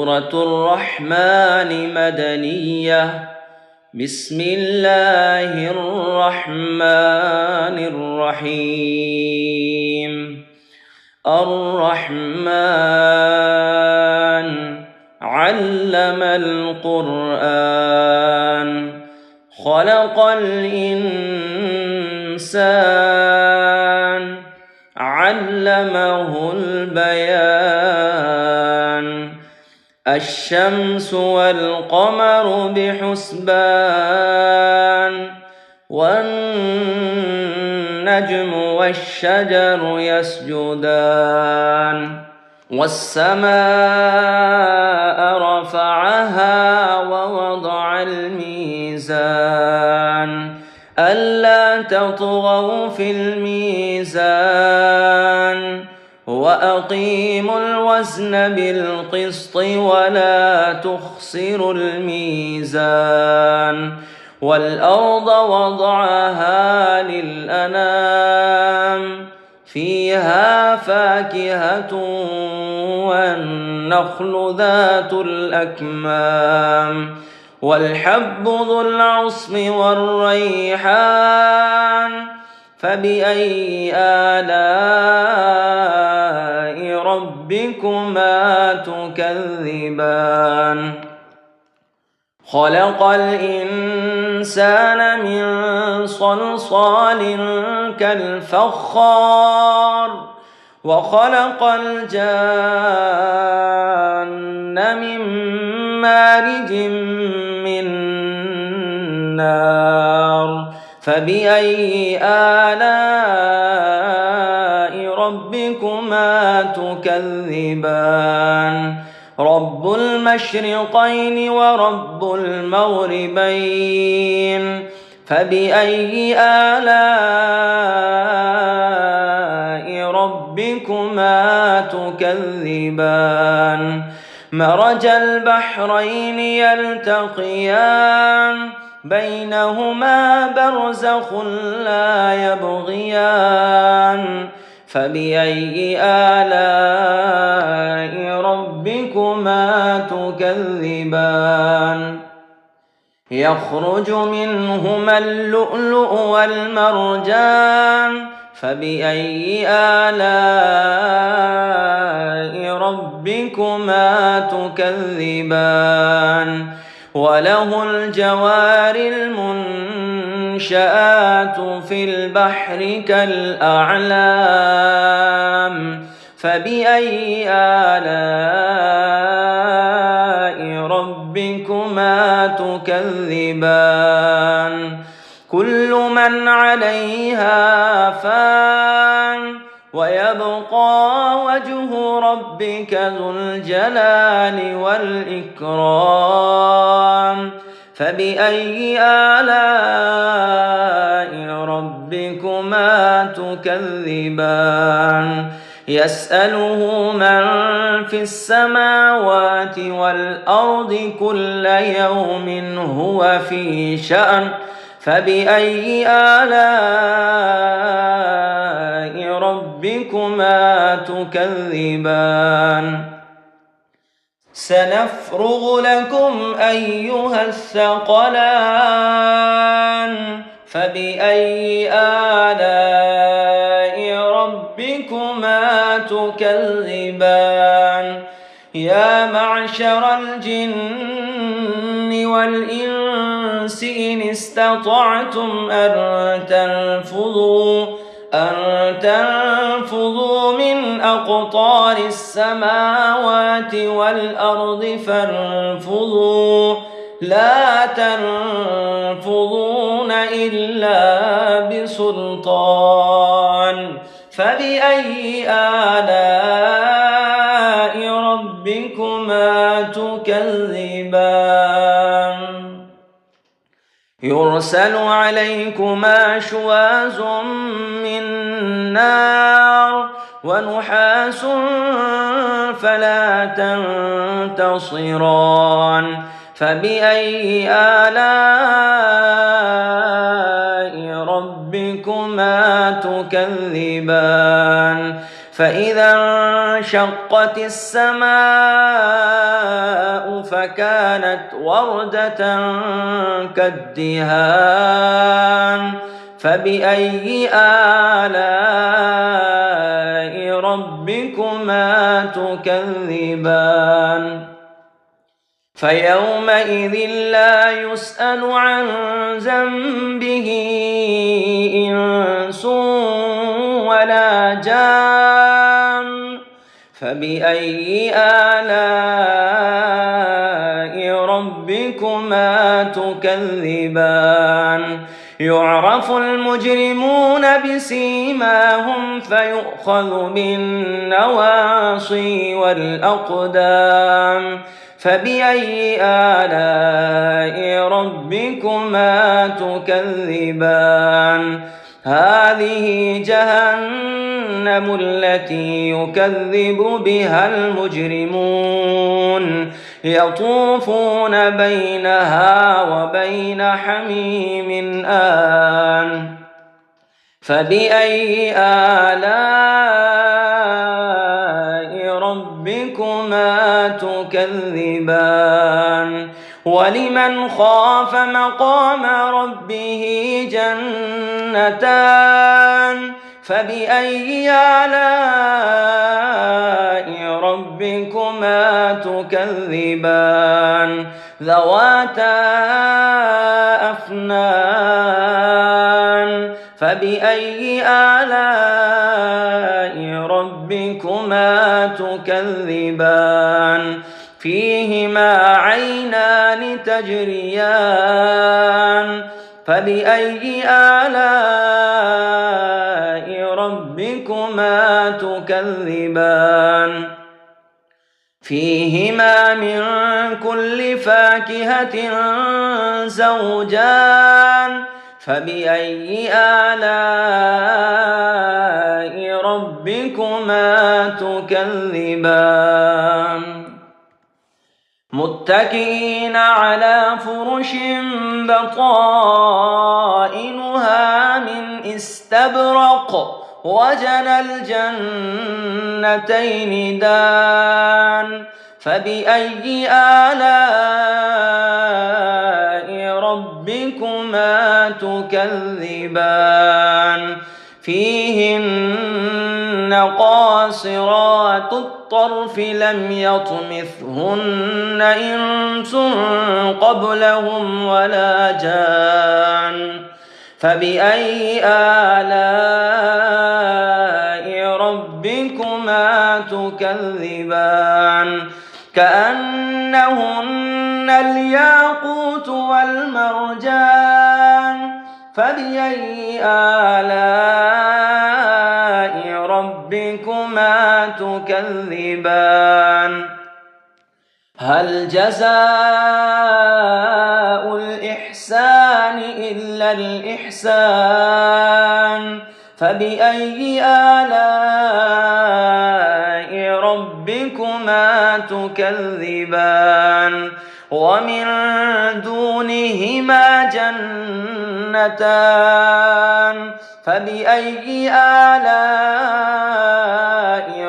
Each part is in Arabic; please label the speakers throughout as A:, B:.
A: سورة الرحمن مدنية. بسم الله الرحمن الرحيم. الرحمن علم القرآن خلق الإنسان علمه البيان. الشمس والقمر بحسبان والنجم والشجر يسجدان. والسماء رفعها ووضع الميزان ألا تطغوا في الميزان وأقيموا الوزن بالقسط ولا تخسروا الميزان. والأرض وضعها للأنام فيها فاكهة والنخل ذات الأكمام والحب ذو العصف والريحان. فبأي آلاء ربكما تكذبان. خلق الإنسان من صلصال كالفخار وخلق الجان من مارج من نار. فبأي آلاء ربكما تكذبان. رب المشرقين ورب المغربين. فبأي آلاء ربكما تكذبان. مرج البحرين يلتقيان بينهما برزخ لا يبغيان. فبأي آلاء ربكما تكذبان. يخرج منهما اللؤلؤ والمرجان. فبأي آلاء ربكما تكذبان. وله الجوار المنشآت في البحر كالأعلام. فبأي آلاء ربكما تكذبان. كل من عليها فان ويبقى وجه ربك ذو الجلال والإكرام. فبأي آلاء ربكما تكذبان. يسأله من في السماوات والأرض كل يوم هو في شأن. فبأي آلاء ربكما تكذبان. سنفرغ لكم أيها الثقلان. فبأي آلاء ربكما تكذبان. يا معشر الجن والإنس إن استطعتم أن تنفذوا من أقطار السماوات والأرض فانفذوا لا تنفذون إلا بسلطان. فبأي آلاء ربكما تكذبان. يرسل عليكما شواظ من نار ونحاس فلا تنتصران. فبأي آلاء ربكما تكذبان. فإذا وانشقت السماء فكانت وردة كالدهان فبأي آلاء ربكما تكذبان فيومئذ لا يسأل عن ذنبه إنس ولا جان فبأي آلاء ربكما تكذبان يعرف المجرمون بسيماهم فيؤخذ بالنواصي والأقدام فبأي آلاء ربكما تكذبان هذه جهنم التي يكذب بها المجرمون يطوفون بينها وبين حميم آن فبأي آلاء ربكما تكذبان ولمن خاف مقام ربه جنتان فبأي آلاء ربكما تكذبان ذواتا أفنان فبأي آلاء ربكما تكذبان فيهما عينان تجريان فبأي آلاء ربكما تكذبان فيهما من كل فاكهة زوجان فبأي آلاء ربكما تكذبان متكئين على فرش بطائنها من استبرق وجنى الجنتين دان فبأي آلاء ربكما تكذبان فيهن قاصرات الطرف لم يطمثهن إنس قبلهم ولا جان فبأي آلاء ربكما تكذبان كأنهن الياقوت والمرجان فبأي آلاء ربكما تكذبان هل جزاء الإحسان إلا الإحسان فبأي آلاء ربكما تكذبان ومن دونهما جنتان فبأي آلاء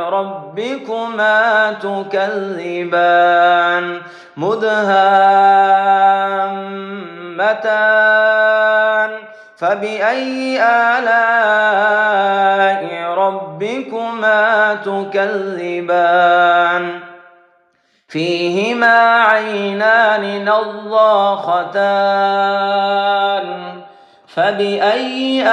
A: ربكما تكذبان مدهامتان فبأي آلاء ربكما تكذبان فيهما عينان نضاختان فبأي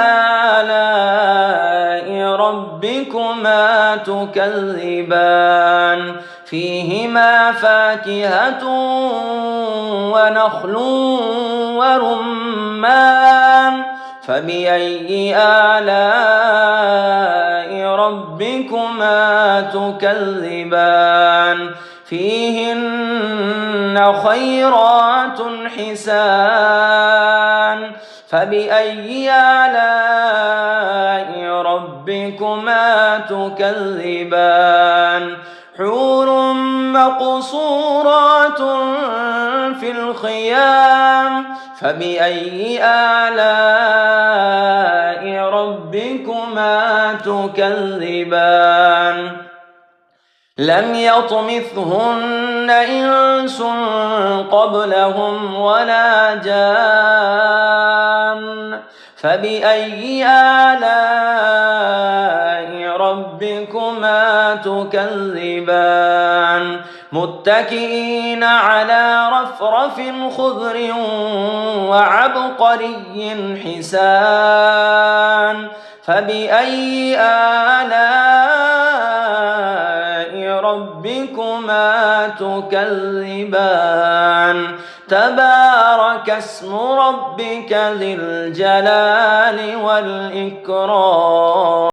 A: آلاء ربكما تكذبان فيهما فاكهة ونخل ورمان فبأي آلاء ربكما تكذبان فيهن خيرات حسان فبأي آلاء ربكما تكذبان حور مقصورات في الخيام فبأي آلاء ربكما تكذبان لم يطمثهن إنس قبلهم ولا جان فبأي آلاء ربكما تكذبان متكئين على رفرف خضر وعبقري حسان فبأي آلاء ربكما تكذبان تبارك اسم ربك ذي الجلال والإكرام